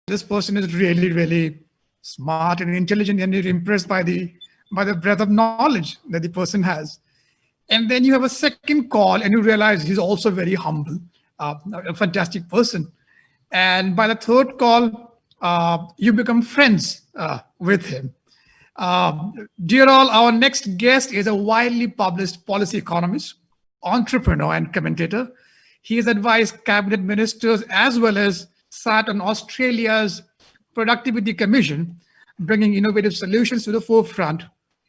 this person is really, really smart and intelligent, and you're impressed by the breadth of knowledge that the person has. And then you have a second call and you realize he's also very humble, a fantastic person. And by the third call, you become friends with him. Dear all, our next guest is a widely published policy economist, entrepreneur, and commentator. He has advised cabinet ministers as well as sat on Australia's Productivity Commission, bringing innovative solutions to the forefront.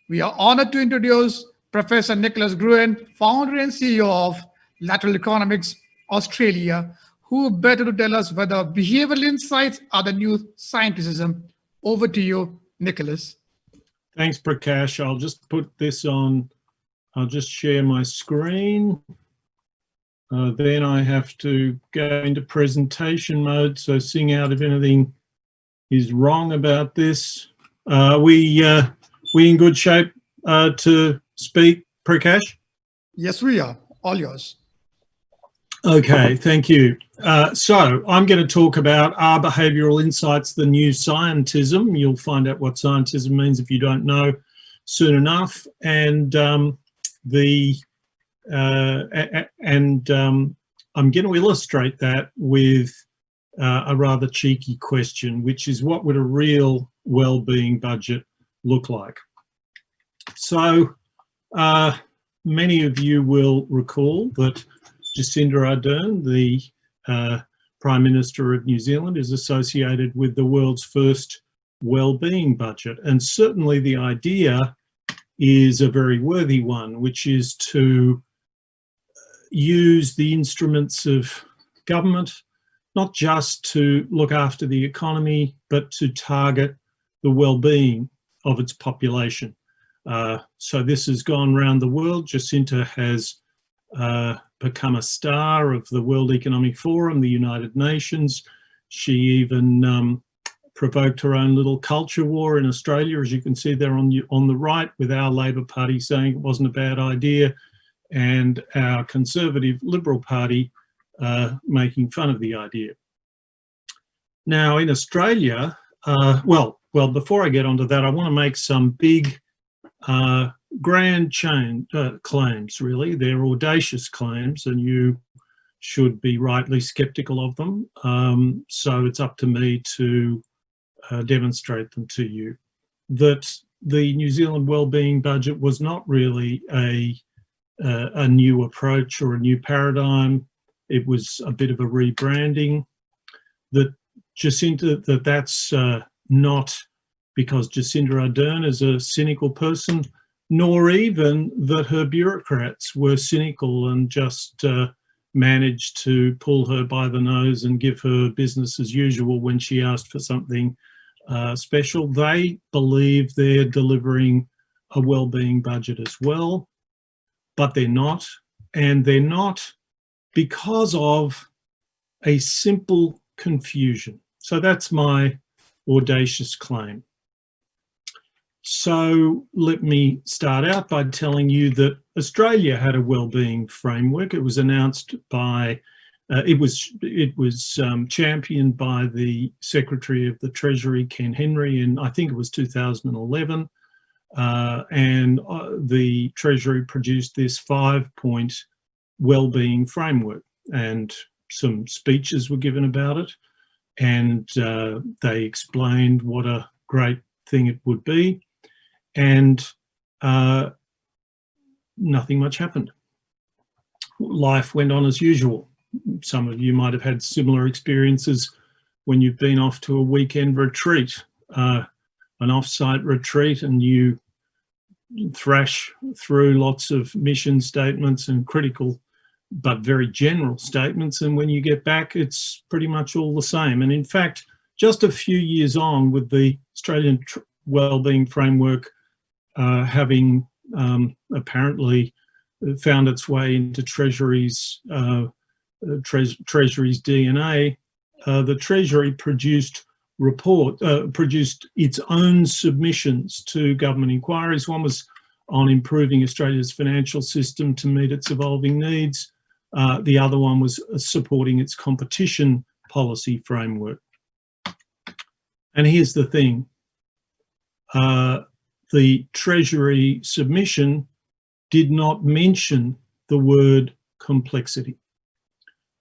We are honored to introduce Professor Nicholas Gruen, founder and CEO of Lateral Economics Australia, who better to tell us whether behavioral insights are the new scientism. Over to you, Nicholas. Thanks, Prakash. I'll just put this on. I'll just share my screen. Then I have to go into presentation mode, so sing out if anything is wrong about this. We in good shape to speak, Prakash? Yes, we are. All yours. Okay, thank you. So I'm going to talk about Are Behavioural Insights the New Scientism? You'll find out what scientism means if you don't know soon enough. And I'm going to illustrate that with a rather cheeky question, which is, what would a real well-being budget look like? So many of you will recall that Jacinda Ardern, the Prime Minister of New Zealand, is associated with the world's first well-being budget. And certainly the idea is a very worthy one, which is to use the instruments of government, not just to look after the economy, but to target the well-being of its population. So this has gone around the world. Jacinta has become a star of the World Economic Forum, the United Nations. She even provoked her own little culture war in Australia, as you can see there on the right, with our Labor Party saying it wasn't a bad idea, and our Conservative Liberal Party making fun of the idea. Now in Australia, well, before I get onto that, I want to make some big grand claims, really. They're audacious claims, and you should be rightly sceptical of them. So it's up to me to demonstrate them to you. That the New Zealand Wellbeing Budget was not really a new approach or a new paradigm. It was a bit of a rebranding. That Jacinta, that's not because Jacinda Ardern is a cynical person, nor even that her bureaucrats were cynical and just managed to pull her by the nose and give her business as usual when she asked for something special. They believe they're delivering a wellbeing budget as well, but they're not. And they're not because of a simple confusion. So that's my audacious claim. So let me start out by telling you that Australia had a wellbeing framework. It was announced by, it was championed by the Secretary of the Treasury, Ken Henry, in I think it was 2011. And the Treasury produced this 5-point wellbeing framework, and some speeches were given about it, and they explained what a great thing it would be. And nothing much happened. Life went on as usual. Some of you might have had similar experiences when you've been off to a weekend retreat, an off-site retreat, and you thrash through lots of mission statements and critical but very general statements, and when you get back it's pretty much all the same. And in fact, just a few years on, with the Australian Wellbeing Framework having apparently found its way into Treasury's DNA, the Treasury produced its own submissions to government inquiries. One was on improving Australia's financial system to meet its evolving needs. The other one was supporting its competition policy framework. And here's the thing, the Treasury submission did not mention the word complexity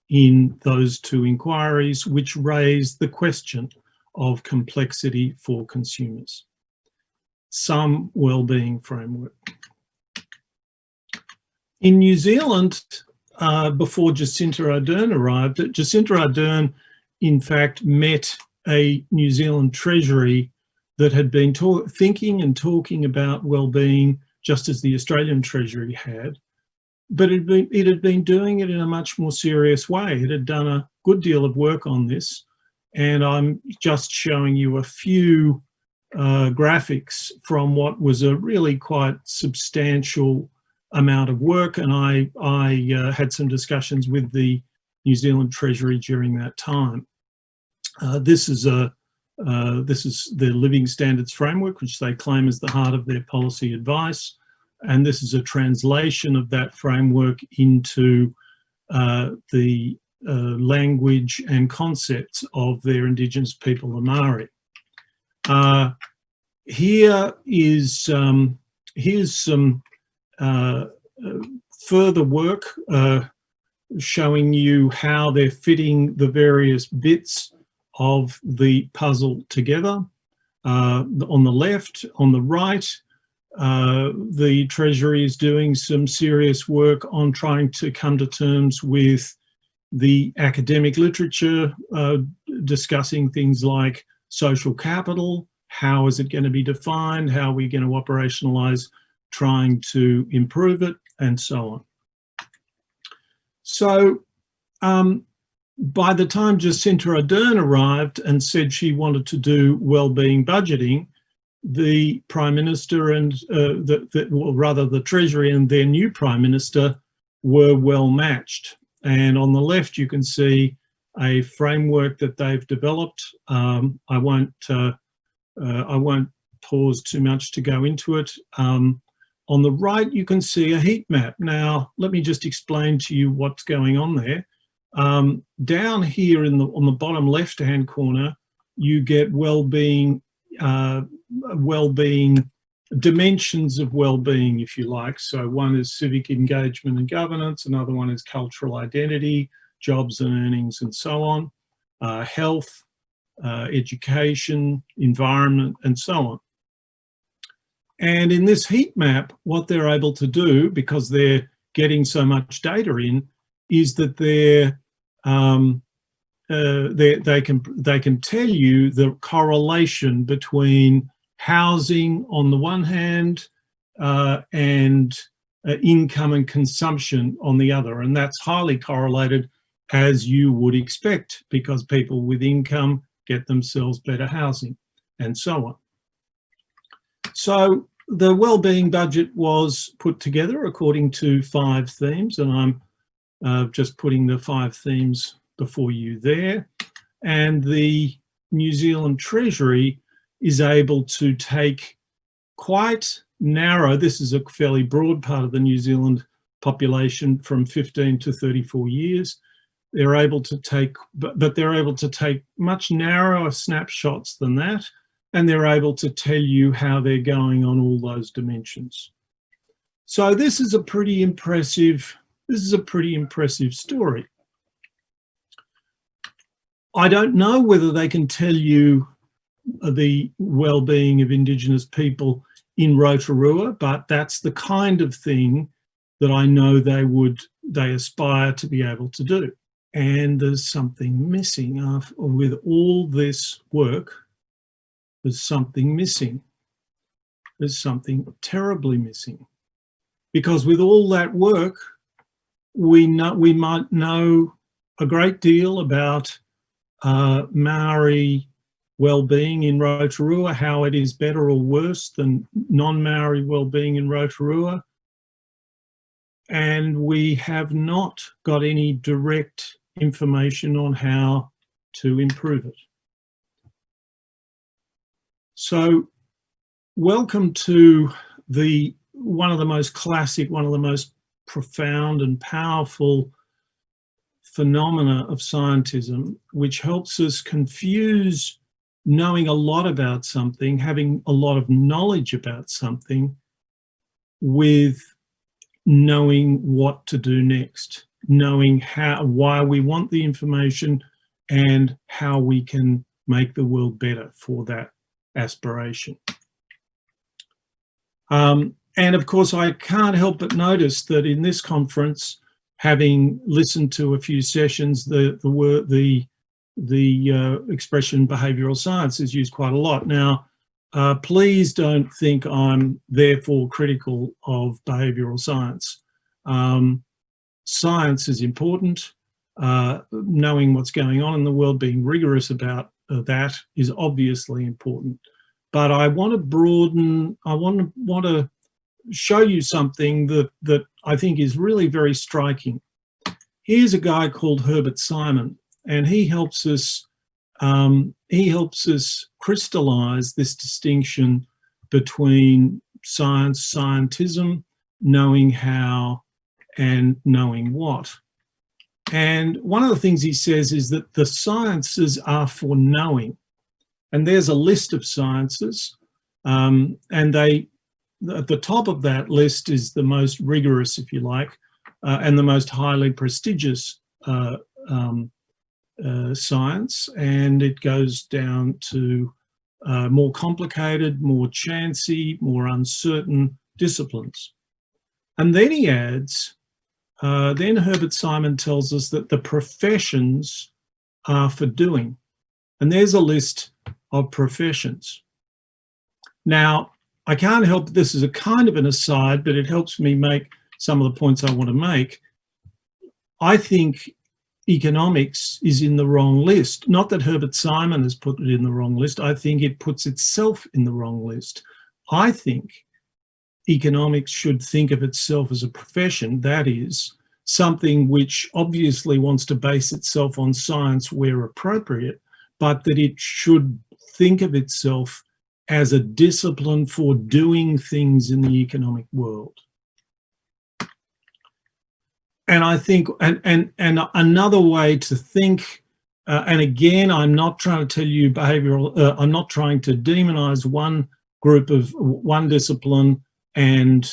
in those two inquiries, which raised the question of complexity for consumers. Some wellbeing framework. In New Zealand, before Jacinta Ardern arrived, Jacinta Ardern, in fact, met a New Zealand Treasury that had been thinking and talking about wellbeing just as the Australian Treasury had, but it had been doing it in a much more serious way. It had done a good deal of work on this, and I'm just showing you a few graphics from what was a really quite substantial amount of work, and I had some discussions with the New Zealand Treasury during that time. This is the Living Standards Framework, which they claim is the heart of their policy advice, and this is a translation of that framework into the language and concepts of their Indigenous people, the Maori. Here's some further work showing you how they're fitting the various bits of the puzzle together. On the left, on the right, the Treasury is doing some serious work on trying to come to terms with the academic literature, discussing things like social capital, how is it going to be defined, how are we going to operationalise trying to improve it, and so on. So by the time Jacinta Ardern arrived and said she wanted to do wellbeing budgeting, the Prime Minister and or rather the Treasury and their new Prime Minister were well matched. And on the left, you can see a framework that they've developed. I won't pause too much to go into it. On the right, you can see a heat map. Now, let me just explain to you what's going on there. Down here on the bottom left-hand corner, you get well-being dimensions of well-being, if you like. So one is civic engagement and governance, another one is cultural identity, jobs and earnings, and so on, health, education, environment, and so on. And in this heat map, what they're able to do, because they're getting so much data in, is that they can tell you the correlation between housing on the one hand and income and consumption on the other. And that's highly correlated, as you would expect, because people with income get themselves better housing and so on. So the wellbeing budget was put together according to 5 themes, and I'm just putting the 5 themes before you there. And the New Zealand Treasury is able to take quite narrow, this is a fairly broad part of the New Zealand population from 15 to 34 years. They're able to take, but they're able to take much narrower snapshots than that, and they're able to tell you how they're going on all those dimensions. So this is a pretty impressive story. I don't know whether they can tell you the well-being of Indigenous people in Rotorua, but that's the kind of thing that I know they aspire to be able to do. And there's something missing with all this work. There's something missing. There's something terribly missing, because with all that work, we might know a great deal about Maori well-being in Rotorua, how it is better or worse than non-Maori well-being in Rotorua, and we have not got any direct information on how to improve it. So welcome to one of the most classic, one of the most profound and powerful phenomena of scientism, which helps us confuse knowing a lot about something, having a lot of knowledge about something, with knowing what to do next, knowing why we want the information and how we can make the world better for that aspiration. And of course, I can't help but notice that in this conference, having listened to a few sessions, the expression behavioural science is used quite a lot. Now, please don't think I'm therefore critical of behavioural science. Science is important. Knowing what's going on in the world, being rigorous about that is obviously important. But I want to broaden, I want to show you something that I think is really very striking. Here's a guy called Herbert Simon, and he helps us crystallize this distinction between science, scientism, knowing how, and knowing what. And one of the things he says is that the sciences are for knowing. And there's a list of sciences, and at the top of that list is the most rigorous, if you like, and the most highly prestigious science, and it goes down to more complicated, more chancy, more uncertain disciplines. And then he adds, then Herbert Simon tells us that the professions are for doing. And there's a list of professions. Now, I can't help, this is a kind of an aside, but it helps me make some of the points I want to make. I think economics is in the wrong list. Not that Herbert Simon has put it in the wrong list. I think it puts itself in the wrong list. I think economics should think of itself as a profession, that is, something which obviously wants to base itself on science where appropriate, but that it should think of itself as a discipline for doing things in the economic world. And I think, and another way to think, and again, I'm not trying to tell you behavioral, I'm not trying to demonize one group of one discipline and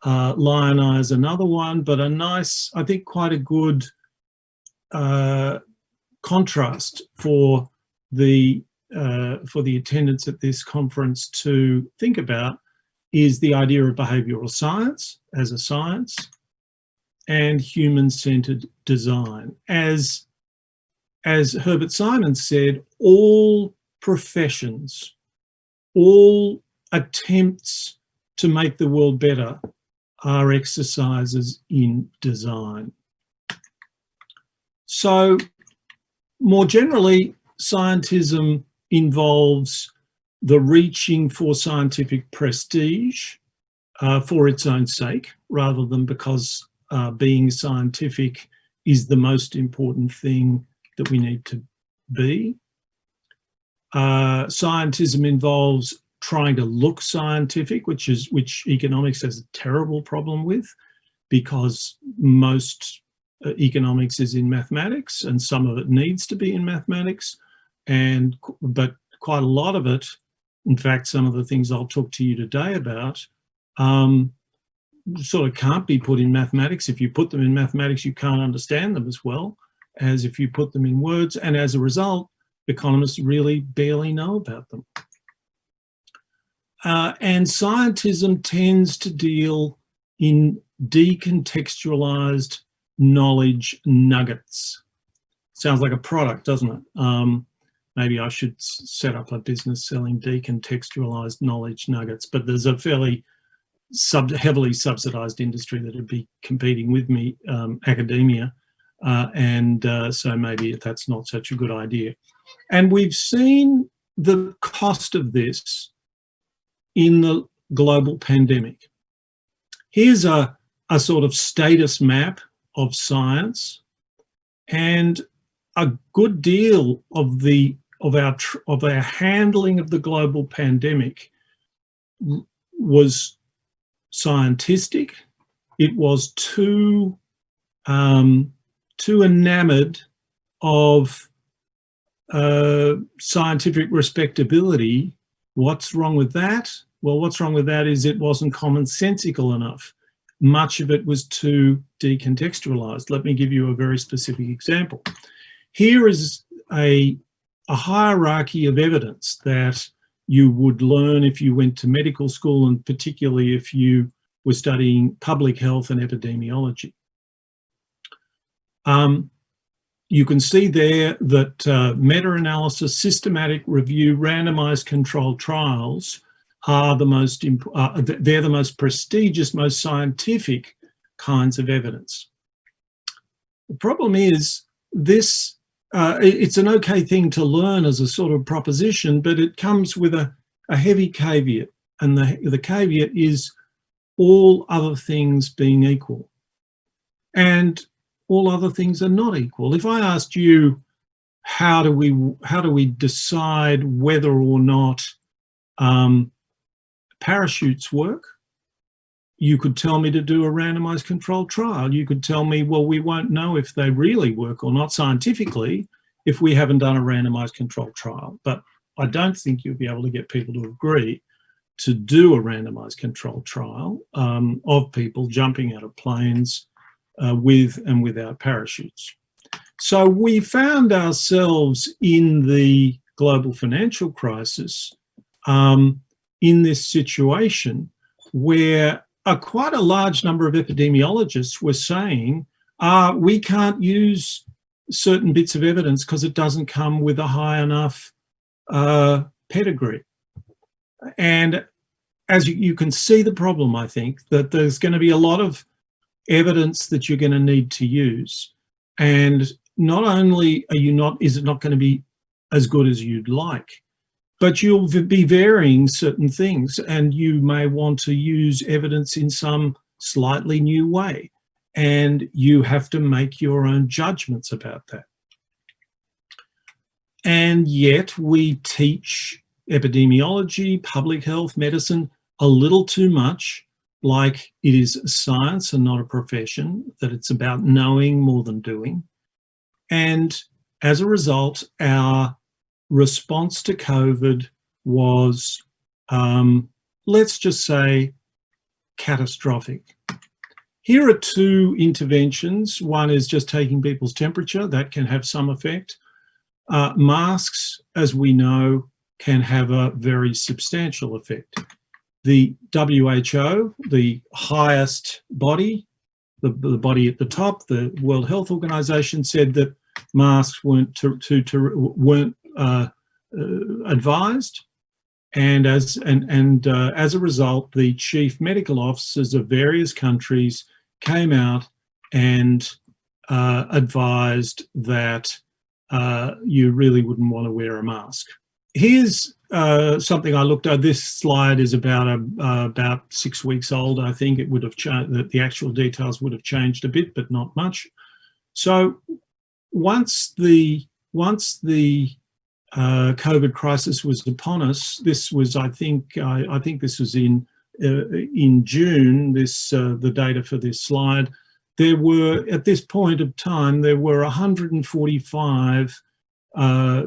lionize another one, but a nice, I think quite a good contrast for the attendance at this conference to think about is the idea of behavioural science as a science and human-centred design. As Herbert Simon said, all professions, all attempts to make the world better are exercises in design. So more generally, scientism involves the reaching for scientific prestige for its own sake, rather than because being scientific is the most important thing that we need to be. Scientism involves trying to look scientific, which economics has a terrible problem with, because most economics is in mathematics, and some of it needs to be in mathematics, but quite a lot of it, in fact, some of the things I'll talk to you today about, sort of can't be put in mathematics. If you put them in mathematics, you can't understand them as well as if you put them in words, and as a result, economists really barely know about them. And scientism tends to deal in decontextualized knowledge nuggets. Sounds like a product, doesn't it? Maybe I should set up a business selling decontextualized knowledge nuggets, but there's a fairly heavily subsidized industry that would be competing with me, academia, so maybe that's not such a good idea. And we've seen the cost of this in the global pandemic. Here's a sort of status map of science, and a good deal of our handling of the global pandemic was scientistic. It was too enamored of scientific respectability. What's wrong with that? Well, what's wrong with that is it wasn't commonsensical enough. Much of it was too decontextualized. Let me give you a very specific example. Here is a hierarchy of evidence that you would learn if you went to medical school, and particularly if you were studying public health and epidemiology. You can see there that meta-analysis, systematic review, randomized controlled trials are the most, they're the most prestigious, most scientific kinds of evidence. The problem is this, it's an okay thing to learn as a sort of proposition, but it comes with a heavy caveat. And the caveat is all other things being equal. And all other things are not equal. If I asked you, how do we decide whether or not parachutes work? You could tell me to do a randomized controlled trial. You could tell me, well, we won't know if they really work or not scientifically if we haven't done a randomized controlled trial. But I don't think you'll be able to get people to agree to do a randomized controlled trial of people jumping out of planes with and without parachutes. So we found ourselves in the global financial crisis in this situation where quite a large number of epidemiologists were saying, we can't use certain bits of evidence because it doesn't come with a high enough pedigree. And as you can see the problem, I think, that there's going to be a lot of evidence that you're going to need to use. And not only is it not going to be as good as you'd like, but you'll be varying certain things, and you may want to use evidence in some slightly new way. And you have to make your own judgments about that. And yet we teach epidemiology, public health, medicine a little too much like it is a science and not a profession, that it's about knowing more than doing. And as a result, our response to COVID was, let's just say, catastrophic. Here are two interventions. One is just taking people's temperature. That can have some effect. Masks, as we know, can have a very substantial effect. The WHO, the highest body, the body at the top, the World Health Organization, said that masks weren't advised, and as a result, the chief medical officers of various countries came out and advised that you really wouldn't want to wear a mask. Here's something I looked at. This slide is about 6 weeks old. I think it would have changed. The actual details would have changed a bit, but not much. So once the COVID crisis was upon us, this was, I think this was in June. The data for this slide. There were, at this point of time, there were 145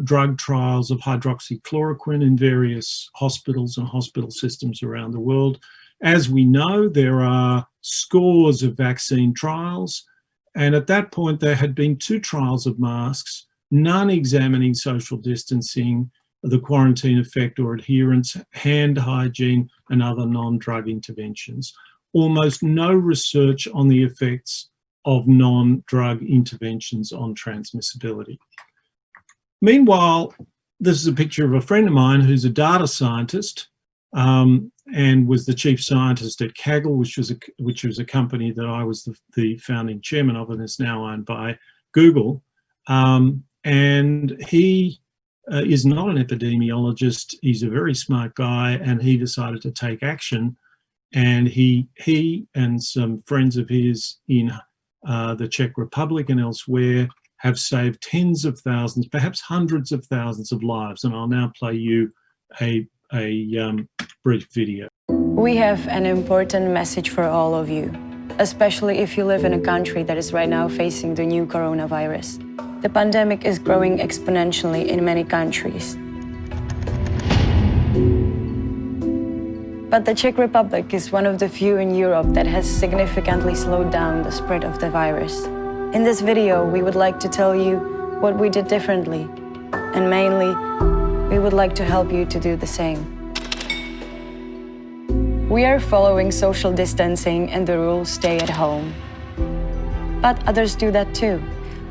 drug trials of hydroxychloroquine in various hospitals and hospital systems around the world. As we know, there are scores of vaccine trials, and at that point there had been 2 trials of masks, none examining social distancing, the quarantine effect or adherence, hand hygiene, and other non-drug interventions. Almost no research on the effects of non-drug interventions on transmissibility. Meanwhile, this is a picture of a friend of mine who's a data scientist and was the chief scientist at Kaggle, which was a company that I was the founding chairman of, and is now owned by Google. And he is not an epidemiologist. He's a very smart guy, and he decided to take action. And he and some friends of his in the Czech Republic and elsewhere have saved tens of thousands, perhaps hundreds of thousands of lives. And I'll now play you a brief video. We have an important message for all of you, especially if you live in a country that is right now facing the new coronavirus. The pandemic is growing exponentially in many countries. But the Czech Republic is one of the few in Europe that has significantly slowed down the spread of the virus. In this video, we would like to tell you what we did differently, and mainly, we would like to help you to do the same. We are following social distancing and the rule stay at home. But others do that too.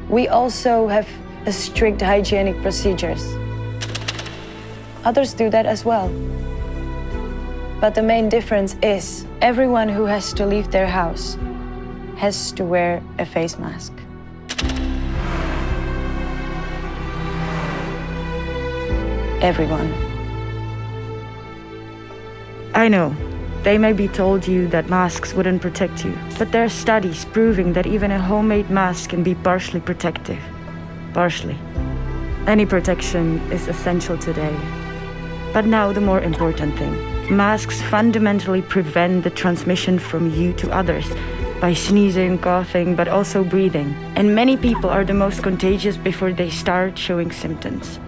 We also have strict hygienic procedures. Others do that as well. But the main difference is everyone who has to leave their house has to wear a face mask. Everyone. I know, they may be told you that masks wouldn't protect you, but there are studies proving that even a homemade mask can be partially protective. Partially. Any protection is essential today. But now the more important thing. Masks fundamentally prevent the transmission from you to others by sneezing, coughing, but also breathing. And many people are the most contagious before they start showing symptoms.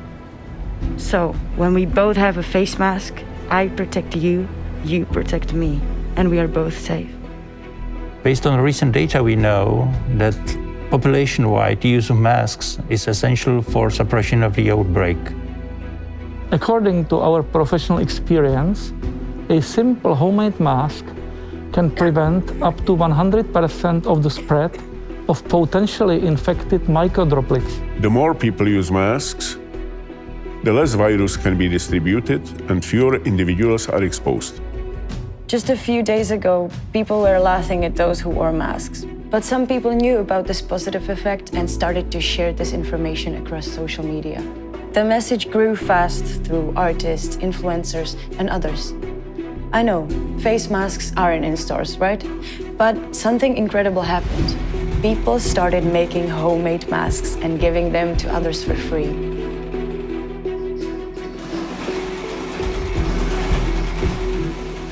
So, when we both have a face mask, I protect you, you protect me, and we are both safe. Based on recent data, we know that population-wide use of masks is essential for suppression of the outbreak. According to our professional experience, a simple homemade mask can prevent up to 100% of the spread of potentially infected microdroplets. The more people use masks, the less virus can be distributed and fewer individuals are exposed. Just a few days ago, people were laughing at those who wore masks. But some people knew about this positive effect and started to share this information across social media. The message grew fast through artists, influencers, and others. I know, face masks aren't in stores, right? But something incredible happened. People started making homemade masks and giving them to others for free.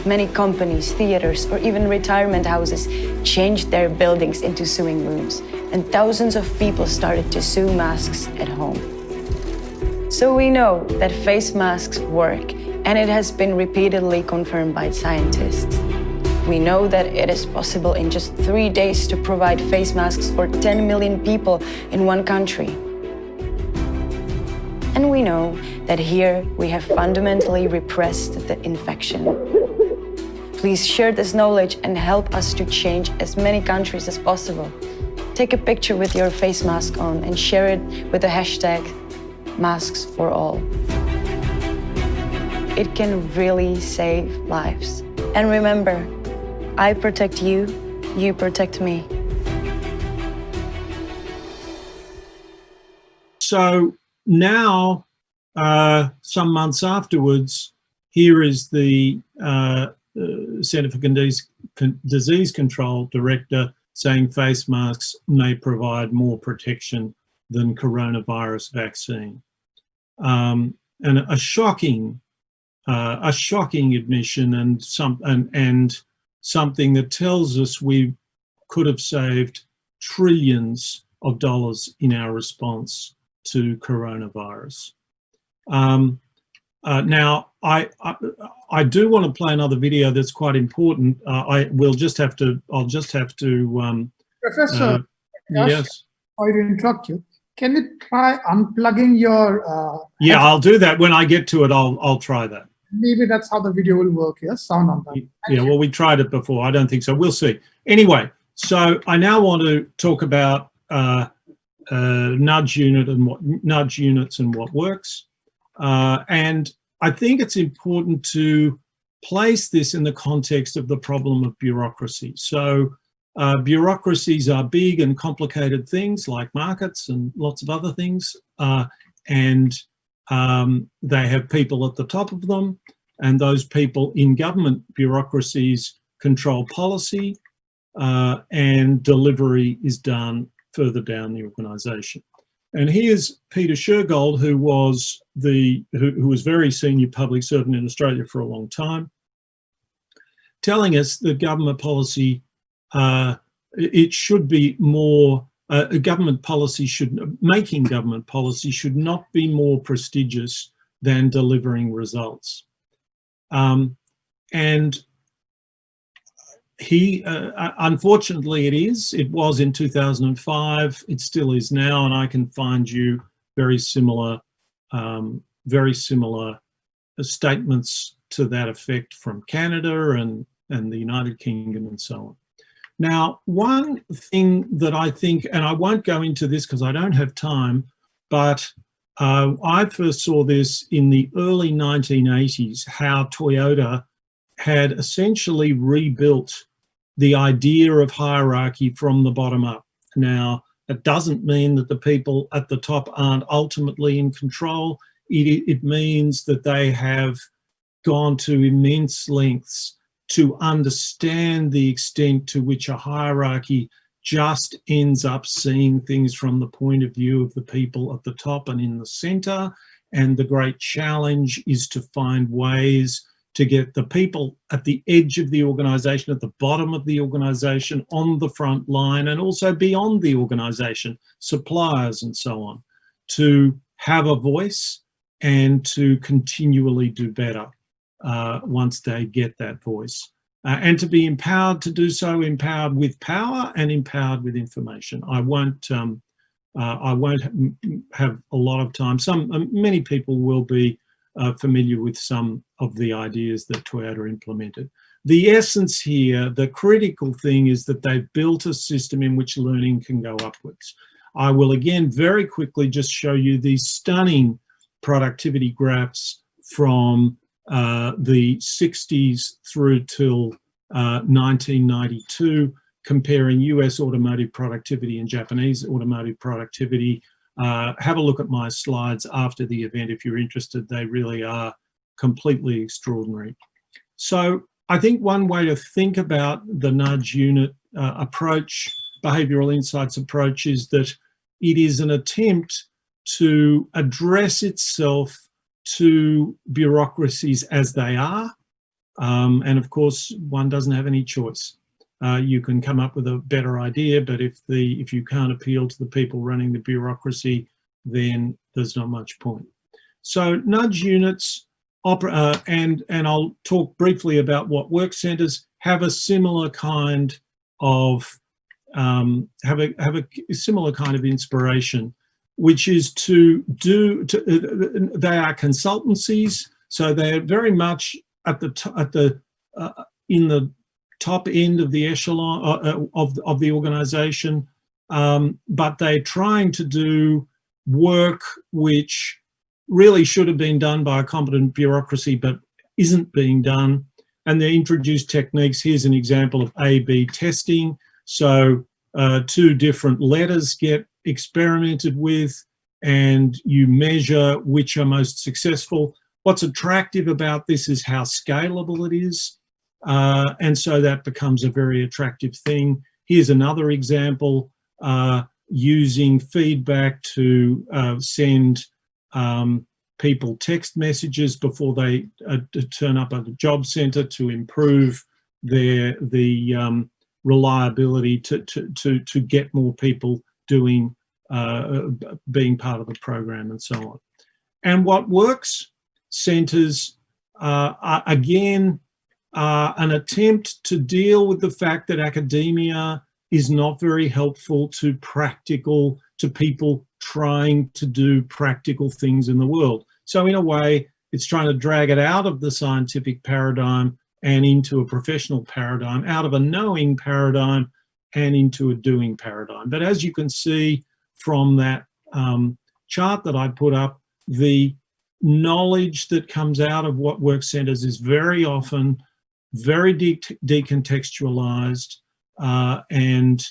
Many companies, theaters, or even retirement houses changed their buildings into sewing rooms, and thousands of people started to sew masks at home. So we know that face masks work, and it has been repeatedly confirmed by scientists. We know that it is possible in just 3 days to provide face masks for 10 million people in one country. And we know that here we have fundamentally repressed the infection. Please share this knowledge and help us to change as many countries as possible. Take a picture with your face mask on and share it with the hashtag #MasksForAll. It can really save lives. And remember, I protect you, you protect me. So now, some months afterwards, here is the Centre for Disease Control Director saying face masks may provide more protection than coronavirus vaccine. And a shocking admission, and something that tells us we could have saved trillions of dollars in our response to coronavirus. Now, I do want to play another video that's quite important. I'll just have to. Professor, yes. Sorry to interrupt you. Can you try unplugging your? Yeah, I'll do that when I get to it. I'll try that. Maybe that's how the video will work. Yes, sound on that. Yeah, well, we tried it before. I don't think so. We'll see. Anyway, so I now want to talk about nudge units and what works. And I think it's important to place this in the context of the problem of bureaucracy. So bureaucracies are big and complicated things like markets and lots of other things. And they have people at the top of them, and those people in government bureaucracies control policy, and delivery is done further down the organisation. And here's Peter Shergold, who was very senior public servant in Australia for a long time, telling us that government policy, it should be more government policy making government policy should not be more prestigious than delivering results. And unfortunately it was in 2005, it still is now, and I can find you very similar statements to that effect from Canada and the United Kingdom and so on. Now, one thing that I think, and I won't go into this because I don't have time, but I first saw this in the early 1980s, how Toyota had essentially rebuilt the idea of hierarchy from the bottom up. Now, it doesn't mean that the people at the top aren't ultimately in control. It means that they have gone to immense lengths to understand the extent to which a hierarchy just ends up seeing things from the point of view of the people at the top and in the center. And the great challenge is to find ways to get the people at the edge of the organization, at the bottom of the organization, on the front line, and also beyond the organization, suppliers and so on, to have a voice and to continually do better once they get that voice. And to be empowered to do so, empowered with power and empowered with information. I won't have a lot of time. Many people will be familiar with some of the ideas that Toyota implemented. The essence here, the critical thing, is that they've built a system in which learning can go upwards. I will again very quickly just show you these stunning productivity graphs from the 60s through till 1992, comparing US automotive productivity and Japanese automotive productivity. Have a look at my slides after the event if you're interested. They really are completely extraordinary. So I think one way to think about the nudge unit approach, behavioral insights approach, is that it is an attempt to address itself to bureaucracies as they are. And of course, one doesn't have any choice. You can come up with a better idea, but if you can't appeal to the people running the bureaucracy, then there's not much point. So nudge units, and I'll talk briefly about what work centres have a similar kind of similar kind of inspiration, which is they are consultancies, so they're very much in the top end of the echelon of the organisation, but they're trying to do work which really should have been done by a competent bureaucracy but isn't being done. And they introduce techniques. Here's an example of A/B testing. So 2 different letters get experimented with and you measure which are most successful. What's attractive about this is how scalable it is. And so that becomes a very attractive thing. Here's another example, using feedback to send people text messages before they turn up at the job centre to improve the reliability to get more people doing, being part of the program and so on. And what works centres are again an attempt to deal with the fact that academia is not very helpful to people trying to do practical things in the world. So in a way, it's trying to drag it out of the scientific paradigm and into a professional paradigm, out of a knowing paradigm and into a doing paradigm. But as you can see from that chart that I put up, the knowledge that comes out of what work centres is very often very decontextualized, and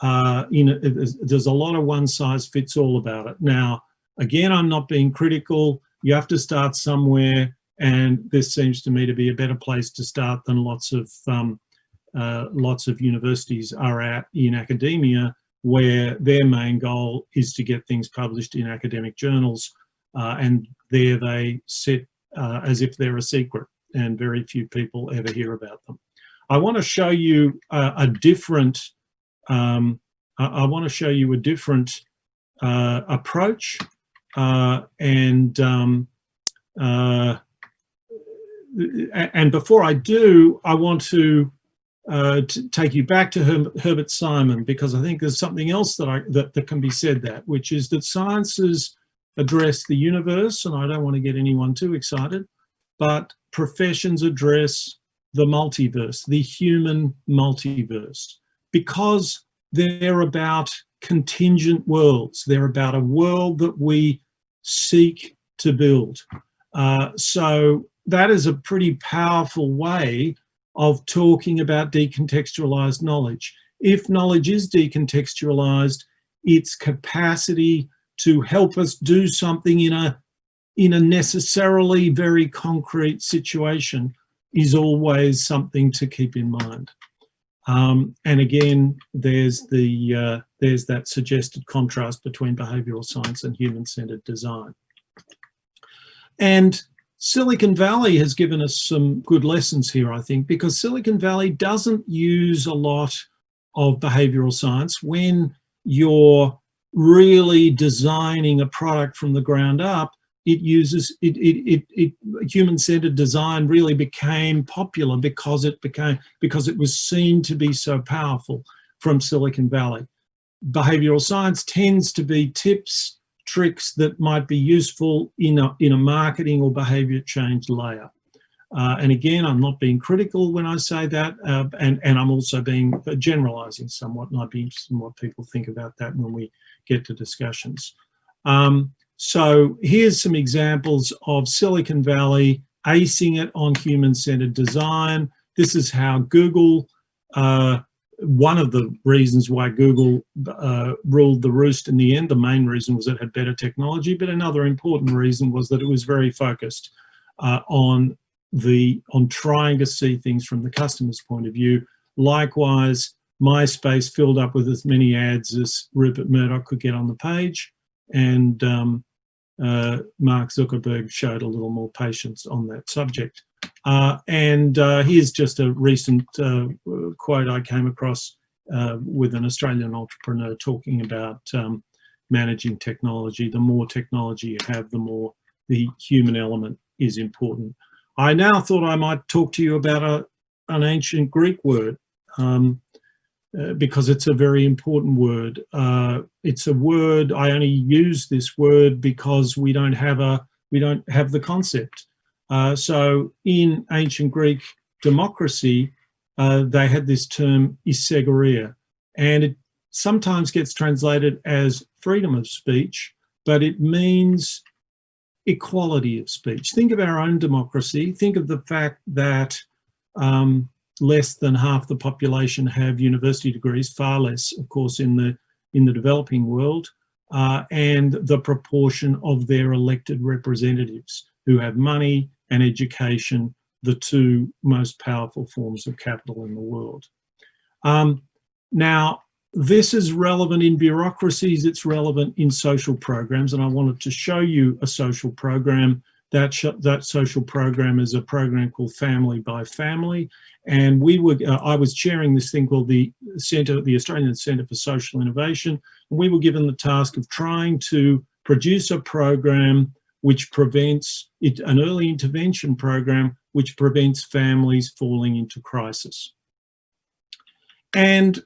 there's a lot of one size fits all about it. Now, again, I'm not being critical. You have to start somewhere, and this seems to me to be a better place to start than lots of universities are at in academia, where their main goal is to get things published in academic journals, and there they sit as if they're a secret, and very few people ever hear about them. I want to show you a different I want to show you a different approach. And before I do, I want to take you back to Herbert Simon, because I think there's something else that can be said, which is that sciences address the universe, and I don't want to get anyone too excited, but professions address the multiverse, the human multiverse, because they're about contingent worlds. They're about a world that we seek to build. So that is a pretty powerful way of talking about decontextualized knowledge. If knowledge is decontextualized, its capacity to help us do something in a necessarily very concrete situation is always something to keep in mind. And again, there's that suggested contrast between behavioral science and human-centered design. And Silicon Valley has given us some good lessons here, I think, because Silicon Valley doesn't use a lot of behavioral science. When you're really designing a product from the ground up, it uses human-centered design really became popular because it was seen to be so powerful from Silicon Valley. Behavioral science tends to be tips, tricks that might be useful in a marketing or behavior change layer. And again, I'm not being critical when I say that, and I'm also being generalizing somewhat, and I'd be interested in what people think about that when we get to discussions. So here's some examples of Silicon Valley acing it on human-centered design. This is how Google, one of the reasons why Google ruled the roost in the end, the main reason was it had better technology, but another important reason was that it was very focused on trying to see things from the customer's point of view. Likewise, MySpace filled up with as many ads as Rupert Murdoch could get on the page, and Mark Zuckerberg showed a little more patience on that subject. Here's just a recent quote I came across with an Australian entrepreneur talking about managing technology. The more technology you have, the more the human element is important. I now thought I might talk to you about an ancient Greek word, because it's a very important word. It's a word, I only use this word because we don't have the concept. So in ancient Greek democracy, they had this term isegoria, and it sometimes gets translated as freedom of speech, but it means equality of speech. Think of our own democracy. Think of the fact that less than half the population have university degrees, far less, of course, in the developing world, and the proportion of their elected representatives who have money and education, the two most powerful forms of capital in the world. Now, this is relevant in bureaucracies, it's relevant in social programs, and I wanted to show you a social program. That social program is a program called Family by Family, and I was chairing this thing called the Australian Centre for Social Innovation, and we were given the task of trying to produce a program which prevents an early intervention program which prevents families falling into crisis. And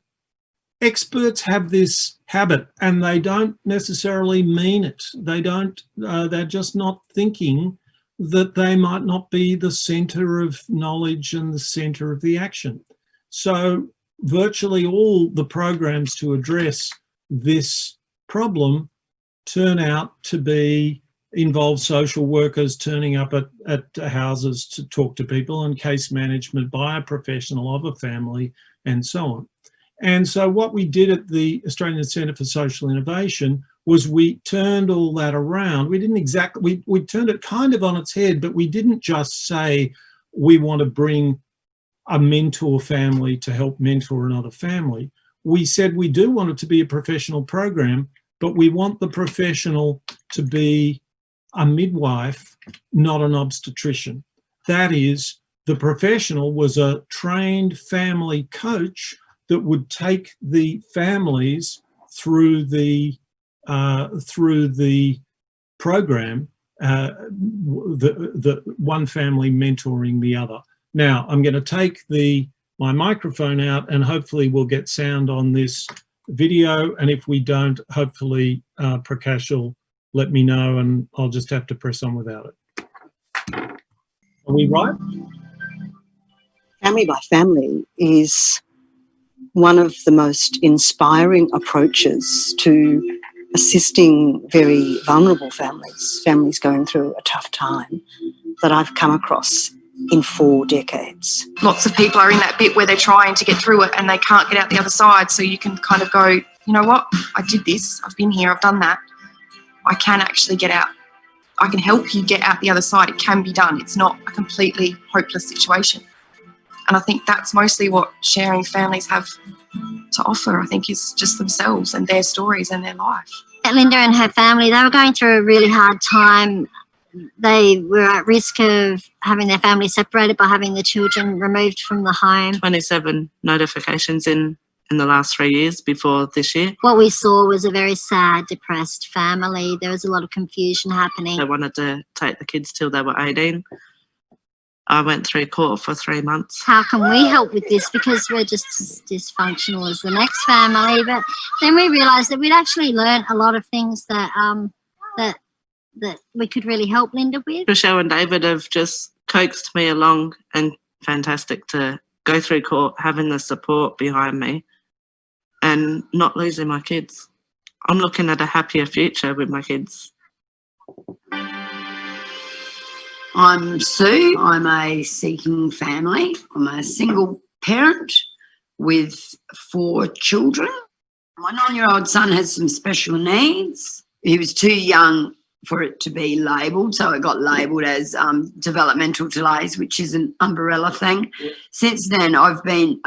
experts have this habit, and they don't necessarily mean it. They're just not thinking that they might not be the center of knowledge and the center of the action. So virtually all the programs to address this problem turn out to involve social workers turning up at houses to talk to people, and case management by a professional of a family, and so on. And so what we did at the Australian Centre for Social Innovation was we turned all that around. We didn't exactly, we turned it kind of on its head, but we didn't just say we want to bring a mentor family to help mentor another family. We said we do want it to be a professional program, but we want the professional to be a midwife, not an obstetrician. That is, the professional was a trained family coach that would take the families through the program, the one family mentoring the other. Now, I'm going to take my microphone out, and hopefully we'll get sound on this video, and if we don't, hopefully Prakash will let me know and I'll just have to press on without it. Are we right? Family by family is one of the most inspiring approaches to assisting very vulnerable families going through a tough time, that I've come across in 4 decades. Lots of people are in that bit where they're trying to get through it and they can't get out the other side, so you can kind of go, you know what, I did this, I've been here, I've done that, I can actually get out. I can help you get out the other side. It can be done. It's not a completely hopeless situation. And I think that's mostly what sharing families have to offer, I think, is just themselves and their stories and their life. Linda and her family, they were going through a really hard time. They were at risk of having their family separated by having the children removed from the home. 27 notifications in the last 3 years before this year. What we saw was a very sad, depressed family. There was a lot of confusion happening. They wanted to take the kids till they were 18. I went through court for 3 months. How can we help with this? Because we're just as dysfunctional as the next family. But then we realised that we'd actually learned a lot of things that that we could really help Linda with. Rochelle and David have just coaxed me along, and fantastic to go through court, having the support behind me and not losing my kids. I'm looking at a happier future with my kids. I'm Sue. I'm a seeking family. I'm a single parent with 4 children. My 9-year-old son has some special needs. He was too young for it to be labelled, so it got labelled as developmental delays, which is an umbrella thing. Yeah. Since then, I've been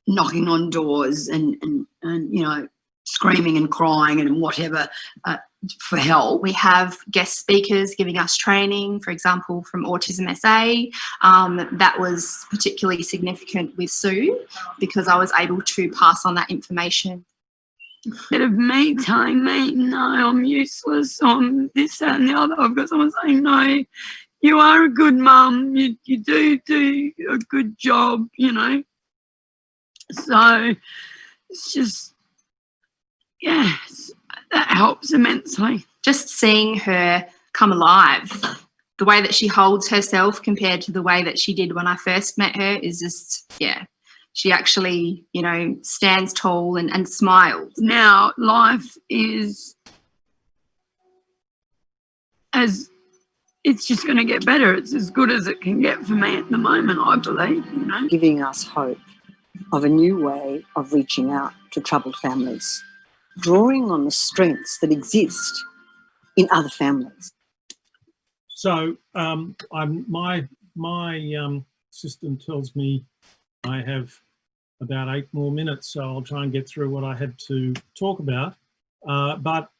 knocking on doors and you know, screaming and crying and whatever for help. We have guest speakers giving us training, for example, from Autism SA. That was particularly significant with Sue because I was able to pass on that information. Instead of me telling me, no, I'm useless, I'm this, that and the other, I've got someone saying, no, you are a good mum, you do a good job, you know. So it's just, yes, that helps immensely. Just seeing her come alive, the way that she holds herself compared to the way that she did when I first met her is just, yeah. She actually, you know, stands tall and smiles. Now life is it's just going to get better. It's as good as it can get for me at the moment, I believe, you know. Giving us hope of a new way of reaching out to troubled families, drawing on the strengths that exist in other families. So my system tells me I have about 8 more minutes, so I'll try and get through what I had to talk about. But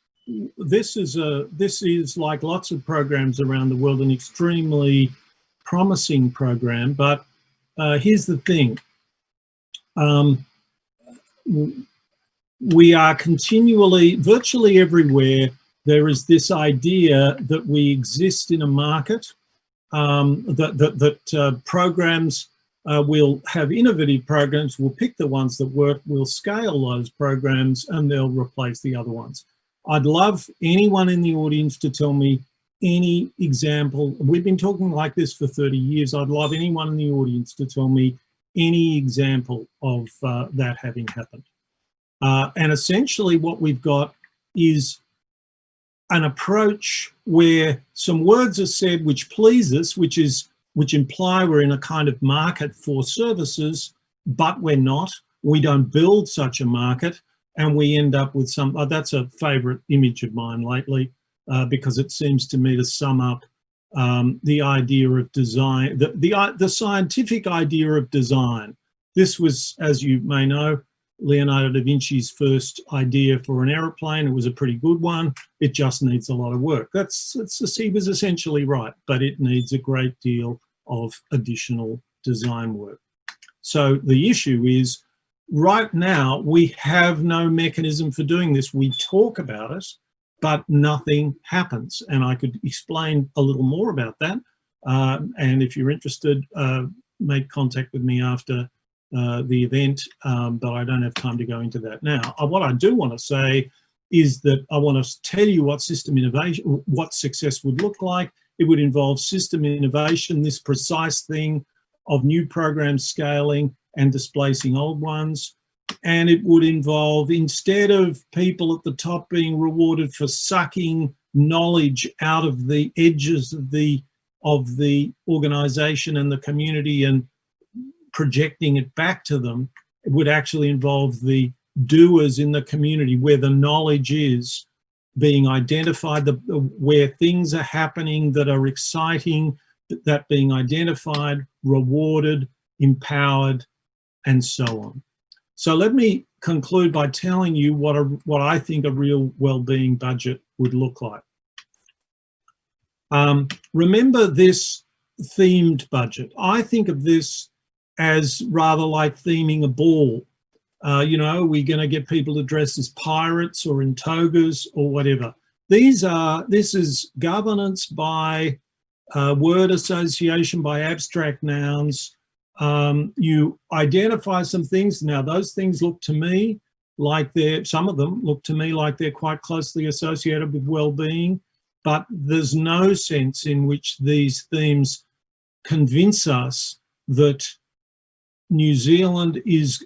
this is like lots of programs around the world, an extremely promising program. But here's the thing: we are continually, virtually everywhere, there is this idea that we exist in a market, that programs. We'll have innovative programs, we'll pick the ones that work, we'll scale those programs and they'll replace the other ones. I'd love anyone in the audience to tell me any example. We've been talking like this for 30 years. I'd love anyone in the audience to tell me any example of that having happened. And essentially what we've got is an approach where some words are said which please us, which imply we're in a kind of market for services, but we're not. We don't build such a market, and we end up with some, that's a favourite image of mine lately, because it seems to me to sum up the idea of design, the scientific idea of design. This was, as you may know, Leonardo da Vinci's first idea for an aeroplane. It was a pretty good one. It just needs a lot of work. He was essentially right, but it needs a great deal of additional design work. So the issue is right now, we have no mechanism for doing this. We talk about it, but nothing happens. And I could explain a little more about that. And if you're interested, make contact with me after the event, but I don't have time to go into that now. What I do want to say is that I want to tell you what system innovation, what success would look like. It would involve system innovation, this precise thing of new programs scaling and displacing old ones. And it would involve, instead of people at the top being rewarded for sucking knowledge out of the edges of the organization and the community and projecting it back to them, it would actually involve the doers in the community where the knowledge is being identified, where things are happening that are exciting, that being identified, rewarded, empowered, and so on. So let me conclude by telling you what I think a real well-being budget would look like. Remember this themed budget. I think of this as rather like theming a ball. You know, we're going to get people to dress as pirates or in togas or whatever. This is governance by word association, by abstract nouns. You identify some things. Now, those things look to me like some of them look to me like they're quite closely associated with well-being, but there's no sense in which these themes convince us that New Zealand is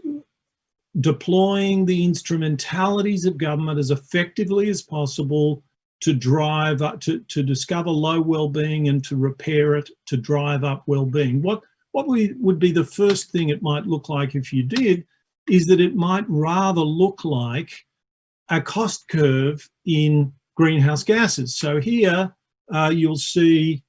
deploying the instrumentalities of government as effectively as possible to drive up, to discover low well-being and to repair it, to drive up well-being. What would be the first thing it might look like if you did is that it might rather look like a cost curve in greenhouse gases. So here you'll see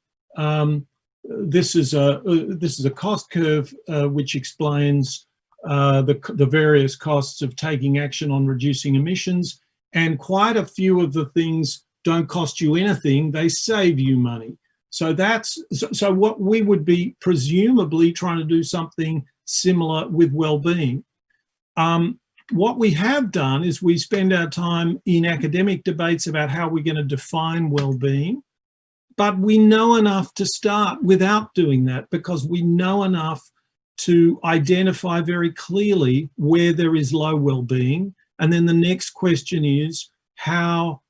this is a cost curve which explains the various costs of taking action on reducing emissions, and quite a few of the things don't cost you anything, they save you money. So so what we would be presumably trying to do something similar with well-being. What we have done is we spend our time in academic debates about how we're going to define well-being, but we know enough to start without doing that, because we know enough to identify very clearly where there is low well-being. And then the next question is, how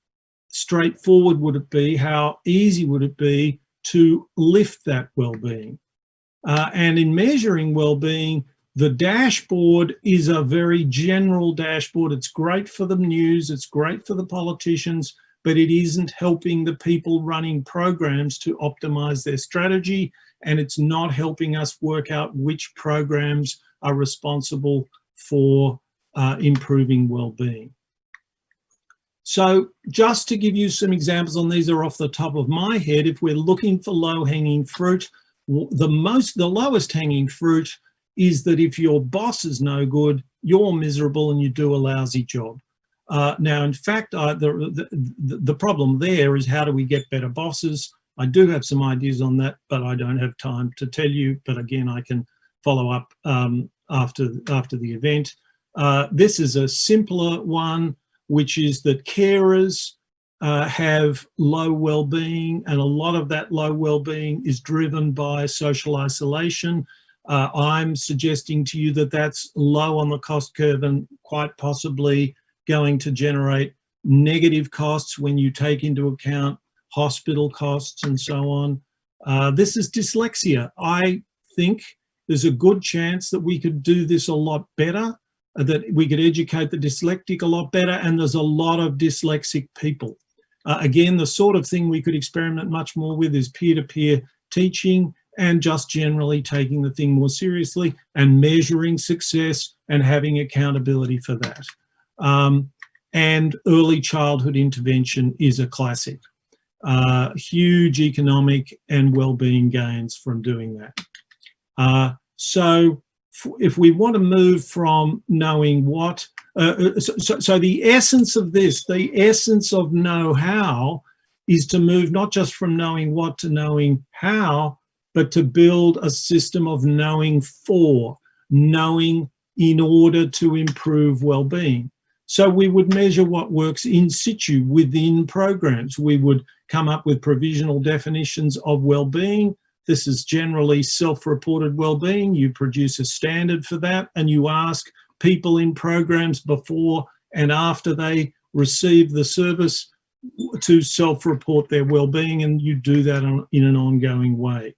straightforward would it be, how easy would it be to lift that well-being? And in measuring well-being, the dashboard is a very general dashboard. It's great for the news, it's great for the politicians, but it isn't helping the people running programs to optimize their strategy, and it's not helping us work out which programs are responsible for improving well-being. So just to give you some examples on these are off the top of my head, if we're looking for low-hanging fruit, the lowest hanging fruit is that if your boss is no good, you're miserable and you do a lousy job. Now, in fact, the problem there is, how do we get better bosses? I do have some ideas on that, but I don't have time to tell you. But again, I can follow up after the event. This is a simpler one, which is that carers have low well-being, and a lot of that low well-being is driven by social isolation. I'm suggesting to you that that's low on the cost curve and quite possibly going to generate negative costs when you take into account hospital costs and so on. This is dyslexia. I think there's a good chance that we could do this a lot better, that we could educate the dyslexic a lot better, and there's a lot of dyslexic people. Again, the sort of thing we could experiment much more with is peer-to-peer teaching, and just generally taking the thing more seriously and measuring success and having accountability for that. And early childhood intervention is a classic. Huge economic and well-being gains from doing that. So if we want to move from knowing what, so the essence of this, the essence of know-how is to move not just from knowing what to knowing how, but to build a system of knowing for, knowing in order to improve well-being. So we would measure what works in situ within programs. We would come up with provisional definitions of well-being. This is generally self-reported well-being. You produce a standard for that, and you ask people in programs before and after they receive the service to self-report their well-being, and you do that in an ongoing way.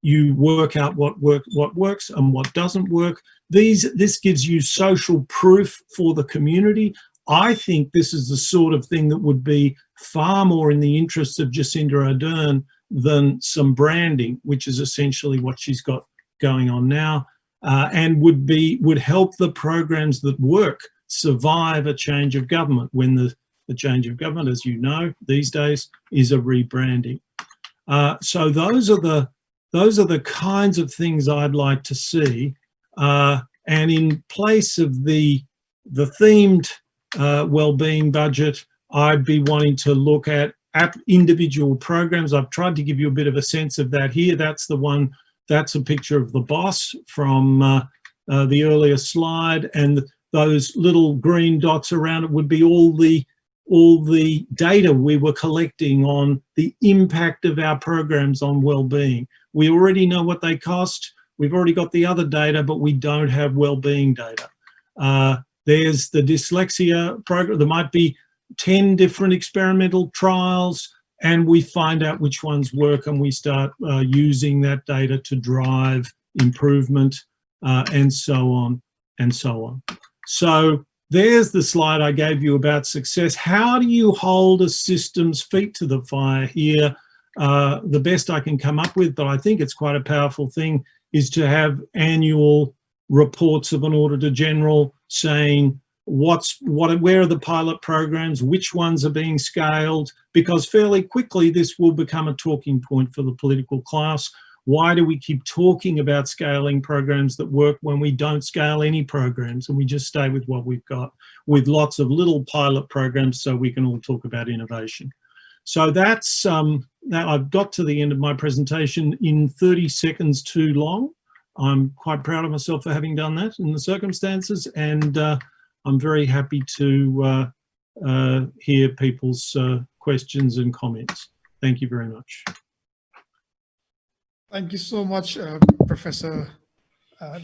You work out what works and what doesn't work. This gives you social proof for the community. I think this is the sort of thing that would be far more in the interests of Jacinda Ardern than some branding, which is essentially what she's got going on now, and would help the programs that work survive a change of government, when the change of government, as you know, these days is a rebranding. So those are the kinds of things I'd like to see. And in place of the themed wellbeing budget, I'd be wanting to look at individual programs. I've tried to give you a bit of a sense of that here. That's the one, that's a picture of the boss from the earlier slide, and those little green dots around it would be all the data we were collecting on the impact of our programs on well-being. We already know what they cost. We've already got the other data, but we don't have well-being data. There's the dyslexia program. There might be 10 different experimental trials, and we find out which ones work, and we start using that data to drive improvement, and so on and so on. So there's the slide I gave you about success. How do you hold a system's feet to the fire here? The best I can come up with, but I think it's quite a powerful thing, is to have annual reports of an Auditor General saying where are the pilot programs, which ones are being scaled, because fairly quickly this will become a talking point for the political class. Why do we keep talking about scaling programs that work when we don't scale any programs, and we just stay with what we've got, with lots of little pilot programs so we can all talk about innovation? So that's, now I've got to the end of my presentation in 30 seconds too long. I'm quite proud of myself for having done that in the circumstances, and I'm very happy to hear people's questions and comments. Thank you very much. Thank you so much, Professor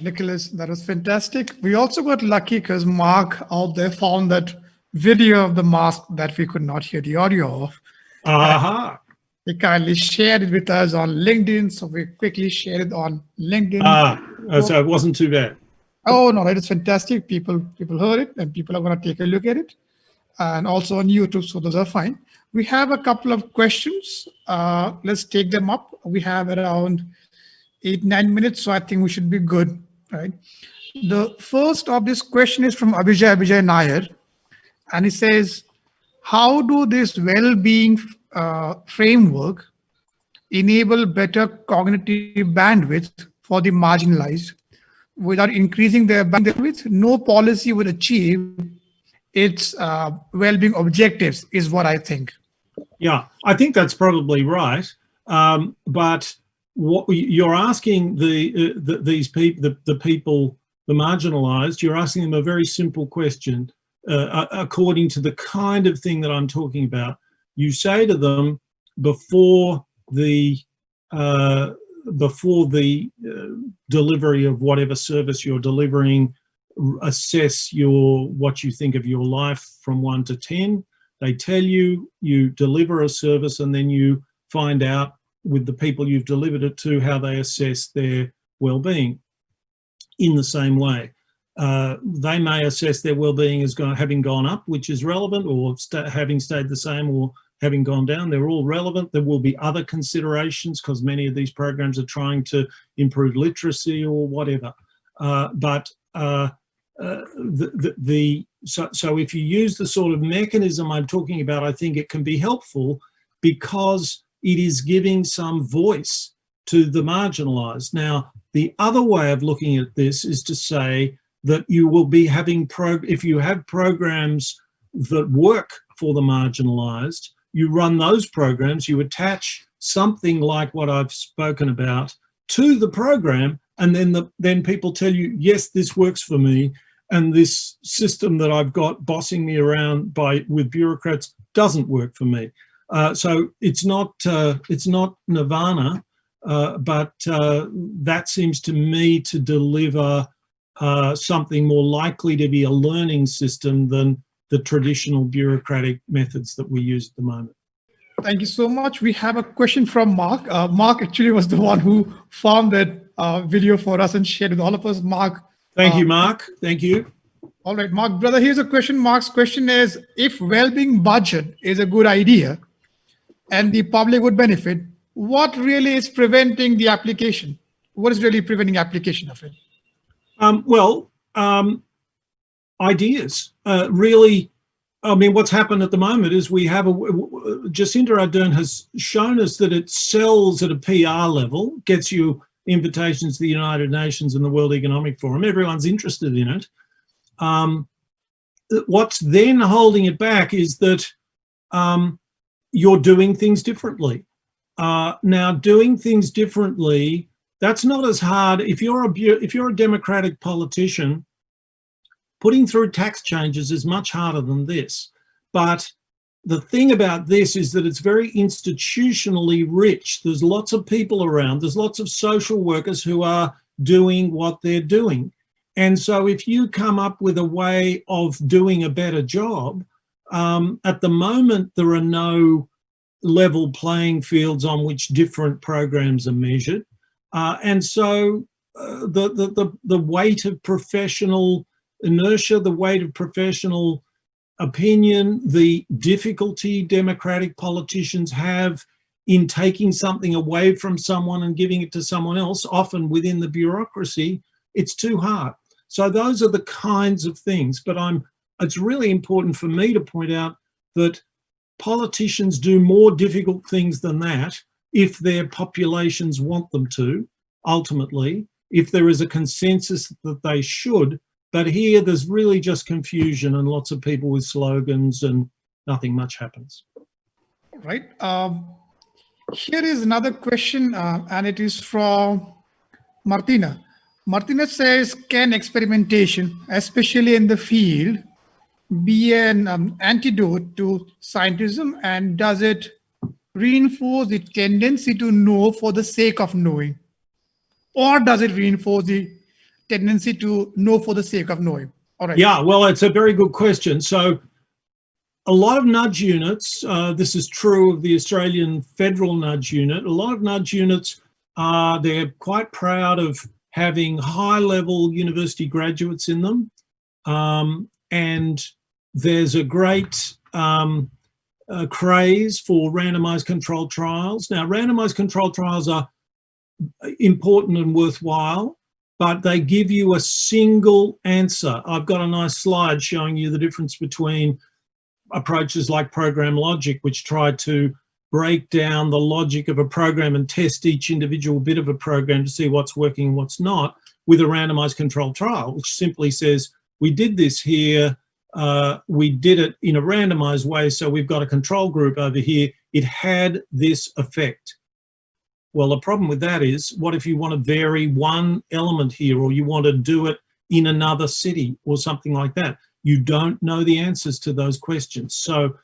Nicholas. That was fantastic. We also got lucky because Mark out there found that video of the mask that we could not hear the audio of. Aha. He kindly shared it with us on LinkedIn, so we quickly shared it on LinkedIn. So it wasn't too bad. Oh no, that is fantastic. People heard it, and people are going to take a look at it, and also on YouTube. So those are fine. We have a couple of questions. Let's take them up. We have around 8-9 minutes, so I think we should be good, right? The first of this question is from Abhijay Nair, and he says, how do this well-being framework enable better cognitive bandwidth for the marginalized without increasing their bandwidth? No policy would achieve its well-being objectives, is what I think. Yeah, I think that's probably right. But what you're asking these people, the people, the marginalized, you're asking them a very simple question according to the kind of thing that I'm talking about. You say to them, before the delivery of whatever service you're delivering, assess what you think of your life from 1 to 10. They tell you, you deliver a service, and then you find out with the people you've delivered it to how they assess their well-being. In the same way, they may assess their well-being as having gone up, which is relevant, or having stayed the same, or having gone down. They're all relevant. There will be other considerations because many of these programs are trying to improve literacy or whatever. So if you use the sort of mechanism I'm talking about, I think it can be helpful because it is giving some voice to the marginalized. Now, the other way of looking at this is to say that you will be having, if you have programs that work for the marginalized, you run those programs, you attach something like what I've spoken about to the program, and then people tell you, yes, this works for me, and this system that I've got bossing me around with bureaucrats doesn't work for me. So it's not nirvana, but that seems to me to deliver something more likely to be a learning system than the traditional bureaucratic methods that we use at the moment. Thank you so much. We have a question from Mark. Mark actually was the one who found that video for us and shared with all of us. Mark. Thank you, Mark. Thank you. All right, Mark, brother, here's a question. Mark's question is, if well-being budget is a good idea and the public would benefit, what really is preventing the application? What is really preventing application of it? Ideas. Really, I mean, what's happened at the moment is we have Jacinda Ardern has shown us that it sells at a PR level, gets you invitations to the United Nations and the World Economic Forum. Everyone's interested in it. What's then holding it back is that you're doing things differently. Now, doing things differently, that's not as hard. If you're a democratic politician, putting through tax changes is much harder than this. But the thing about this is that it's very institutionally rich. There's lots of people around. There's lots of social workers who are doing what they're doing. And so if you come up with a way of doing a better job, at the moment, there are no level playing fields on which different programs are measured. And so the weight of professional inertia, the weight of professional opinion, the difficulty democratic politicians have in taking something away from someone and giving it to someone else, often within the bureaucracy, it's too hard. So those are the kinds of things. But it's really important for me to point out that politicians do more difficult things than that if their populations want them to, ultimately, if there is a consensus that they should. But here there's really just confusion and lots of people with slogans and nothing much happens. Right. Here is another question, and it is from Martina. Martina says, can experimentation, especially in the field, be an antidote to scientism, and does it reinforce the tendency to know for the sake of knowing? Or does it reinforce the tendency to know for the sake of knowing? All right. Yeah, well, it's a very good question. So a lot of nudge units, this is true of the Australian Federal Nudge Unit, a lot of nudge units, they're quite proud of having high-level university graduates in them. And there's a great craze for randomized controlled trials. Now, randomized controlled trials are important and worthwhile, but they give you a single answer. I've got a nice slide showing you the difference between approaches like program logic, which try to break down the logic of a program and test each individual bit of a program to see what's working and what's not, with a randomized controlled trial, which simply says, we did this here, we did it in a randomized way, so we've got a control group over here, it had this effect. Well, the problem with that is, what if you want to vary one element here, or you want to do it in another city or something like that? You don't know the answers to those questions. So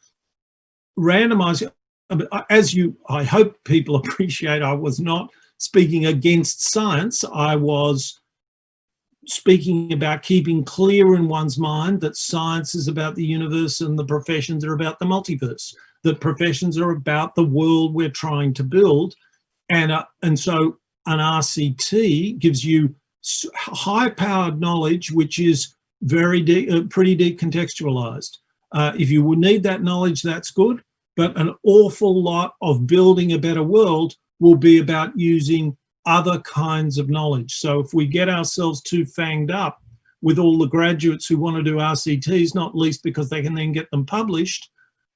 randomizing, as I hope people appreciate, I was not speaking against science. I was speaking about keeping clear in one's mind that science is about the universe and the professions are about the multiverse, that professions are about the world we're trying to build. And so an RCT gives you high-powered knowledge, which is very pretty decontextualized. If you would need that knowledge, that's good. But an awful lot of building a better world will be about using other kinds of knowledge. So if we get ourselves too fanged up with all the graduates who want to do RCTs, not least because they can then get them published,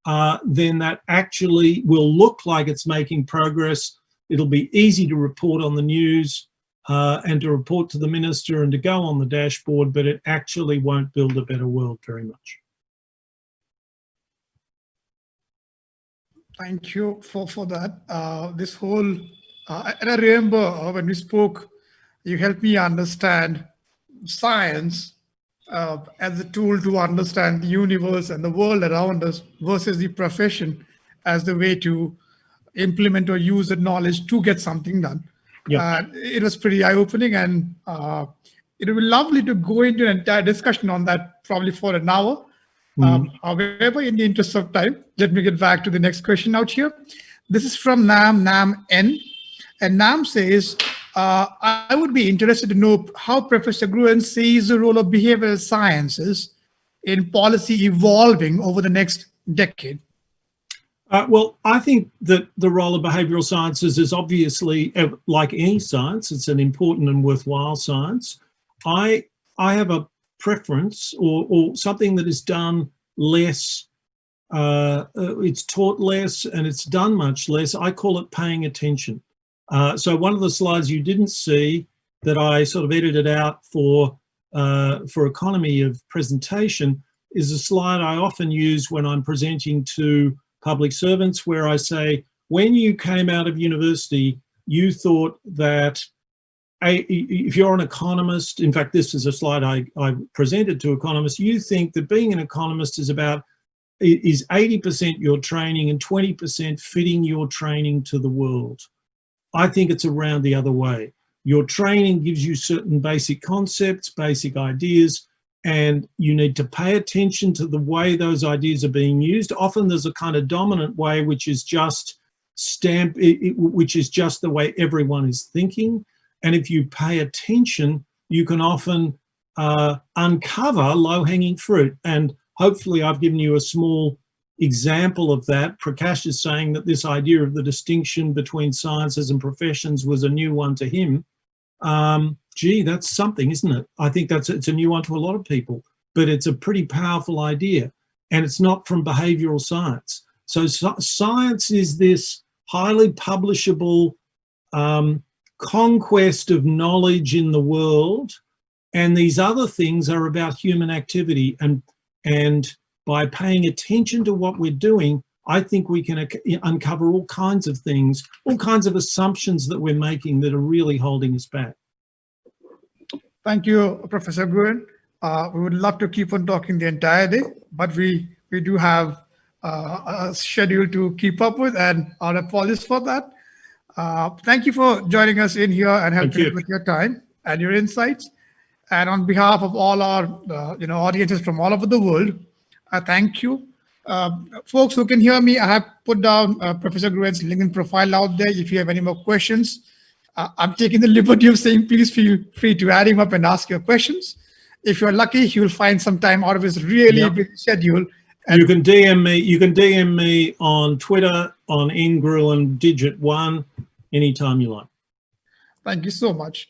then that actually will look like it's making progress. It'll be easy to report on the news and to report to the minister and to go on the dashboard, but it actually won't build a better world very much. Thank you for that. This whole, and I remember when we spoke, You help me understand science as a tool to understand the universe and the world around us versus the profession as the way to implement or use the knowledge to get something done. Yep. It was pretty eye-opening, and it would be lovely to go into an entire discussion on that probably for an hour. However, in the interest of time, let me get back to the next question out here. This is from Nam N. And Nam says, I would be interested to know how Professor Gruen sees the role of behavioral sciences in policy evolving over the next decade. Well, I think that the role of behavioural sciences is obviously, like any science, it's an important and worthwhile science. I have a preference or something that is done less, it's taught less and it's done much less. I call it paying attention. So one of the slides you didn't see that I sort of edited out for economy of presentation is a slide I often use when I'm presenting to public servants, where I say, when you came out of university, you thought that if you're an economist, in fact, this is a slide I presented to economists, you think that being an economist is 80% your training and 20% fitting your training to the world. I think it's around the other way. Your training gives you certain basic concepts, basic ideas, and you need to pay attention to the way those ideas are being used. Often there's a kind of dominant way, which is just which is just the way everyone is thinking. And if you pay attention, you can often uncover low-hanging fruit. And hopefully I've given you a small example of that. Prakash is saying that this idea of the distinction between sciences and professions was a new one to him. Gee, that's something, isn't it? I think it's a new one to a lot of people, but it's a pretty powerful idea, and it's not from behavioral science. So science is this highly publishable conquest of knowledge in the world, and these other things are about human activity, and by paying attention to what we're doing, I think we can uncover all kinds of things, all kinds of assumptions that we're making that are really holding us back. Thank you, Professor Gruen. We would love to keep on talking the entire day, but we do have a schedule to keep up with, and our apologies for that. Thank you for joining us in here and helping with your time and your insights. And on behalf of all our audiences from all over the world, I thank you. Folks who can hear me, I have put down Professor Gruen's LinkedIn profile out there. If you have any more questions, I'm taking the liberty of saying, please feel free to add him up and ask your questions. If you're lucky, he will find some time out of his really busy schedule. And you can DM me. You can DM me on Twitter on ngruen digit1 anytime you like. Thank you so much.